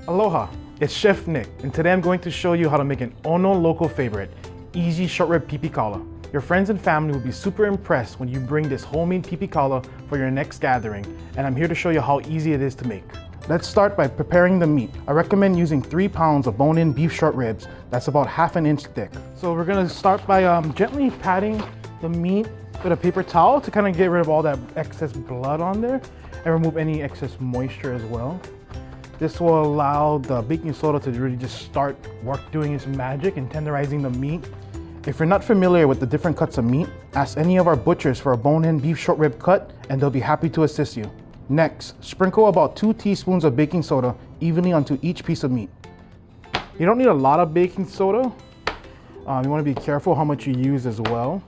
Aloha, it's Chef Nick, and today I'm going to show you how to make an Ono local favorite, easy short rib pipikaula. Your friends and family will be super impressed when you bring this homemade pipikaula for your next gathering, and I'm here to show you how easy it is to make. Let's start by preparing the meat. I recommend using 3 pounds of bone-in beef short ribs that's about 1/2 inch thick. So we're gonna start by gently patting the meat with a paper towel to kind of get rid of all that excess blood on there and remove any excess moisture as well. This will allow the baking soda to really just start doing its magic and tenderizing the meat. If you're not familiar with the different cuts of meat, ask any of our butchers for a bone-in beef short rib cut and they'll be happy to assist you. Next, sprinkle about 2 teaspoons of baking soda evenly onto each piece of meat. You don't need a lot of baking soda. You want to be careful how much you use as well.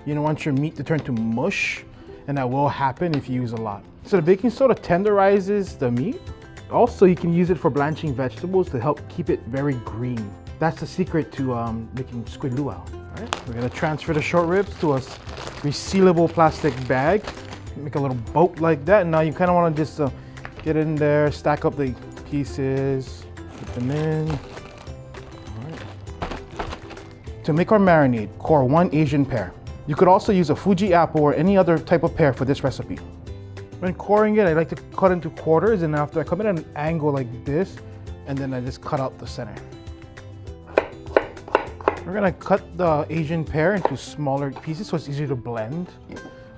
You don't want your meat to turn to mush, and that will happen if you use a lot. So the baking soda tenderizes the meat. Also, you can use it for blanching vegetables to help keep it very green. That's the secret to making squid luau. All right, we're gonna transfer the short ribs to a resealable plastic bag. Make a little boat like that. And now you kind of want to just get in there, stack up the pieces, put them in. All right. To make our marinade, core 1 Asian pear. You could also use a Fuji apple or any other type of pear for this recipe. When coring it, I like to cut into quarters, and after I come in at an angle like this, and then I just cut out the center. We're gonna cut the Asian pear into smaller pieces so it's easier to blend.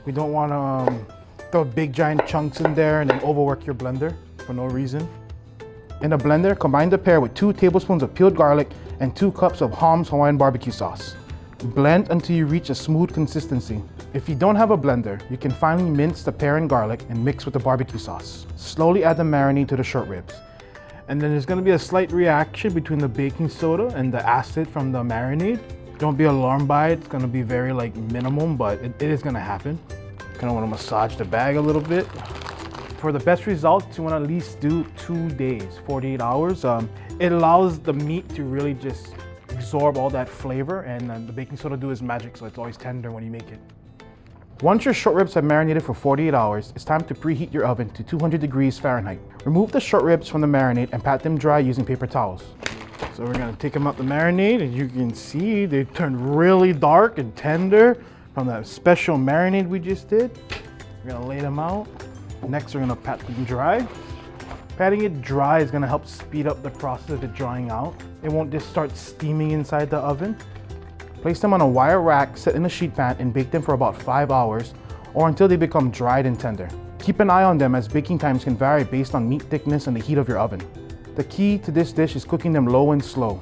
We don't want to throw big giant chunks in there and then overwork your blender for no reason. In a blender, combine the pear with 2 tablespoons of peeled garlic and 2 cups of Halm's Hawaiian barbecue sauce. Blend until you reach a smooth consistency. If you don't have a blender, you can finely mince the pear and garlic and mix with the barbecue sauce. Slowly add the marinade to the short ribs. And then there's going to be a slight reaction between the baking soda and the acid from the marinade. Don't be alarmed by it. It's going to be very minimum, but it is going to happen. Kind of want to massage the bag a little bit. For the best results, you want to at least do 2 days, 48 hours. It allows the meat to really just absorb all that flavor, and the baking soda do its magic, so it's always tender when you make it. Once your short ribs have marinated for 48 hours, it's time to preheat your oven to 200 degrees Fahrenheit. Remove the short ribs from the marinade and pat them dry using paper towels. So we're gonna take them out the marinade, and you can see they turned really dark and tender from that special marinade we just did. We're gonna lay them out. Next, we're gonna pat them dry. Patting it dry is gonna help speed up the process of it drying out. It won't just start steaming inside the oven. Place them on a wire rack set in a sheet pan and bake them for about 5 hours or until they become dried and tender. Keep an eye on them as baking times can vary based on meat thickness and the heat of your oven. The key to this dish is cooking them low and slow.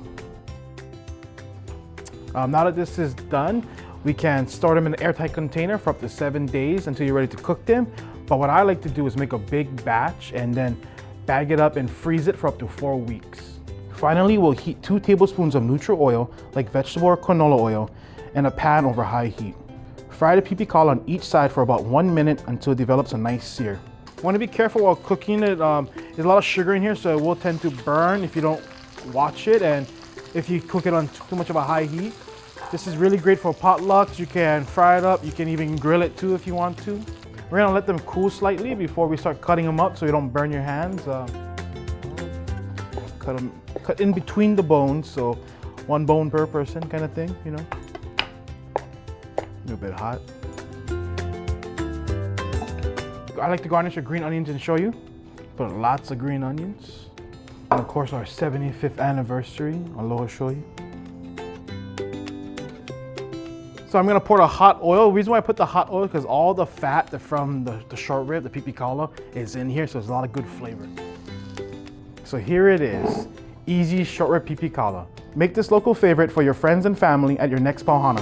Now that this is done, we can store them in an airtight container for up to 7 days until you're ready to cook them. But what I like to do is make a big batch and then bag it up and freeze it for up to 4 weeks. Finally, we'll heat 2 tablespoons of neutral oil, like vegetable or canola oil, in a pan over high heat. Fry the pipikaula on each side for about 1 minute until it develops a nice sear. You want to be careful while cooking it. There's a lot of sugar in here, so it will tend to burn if you don't watch it, and if you cook it on too much of a high heat. This is really great for potlucks. You can fry it up. You can even grill it too if you want to. We're gonna let them cool slightly before we start cutting them up so you don't burn your hands. Cut in between the bones, so 1 bone per person kind of thing, you know. A little bit hot. I like to garnish with green onions and shoyu. Put lots of green onions. And of course our 75th anniversary, aloha shoyu. So I'm gonna pour the hot oil. The reason why I put the hot oil is because all the fat from the short rib, the pipikaula, is in here, so there's a lot of good flavor. So here it is, easy short rib pipikaula. Make this local favorite for your friends and family at your next pauhana.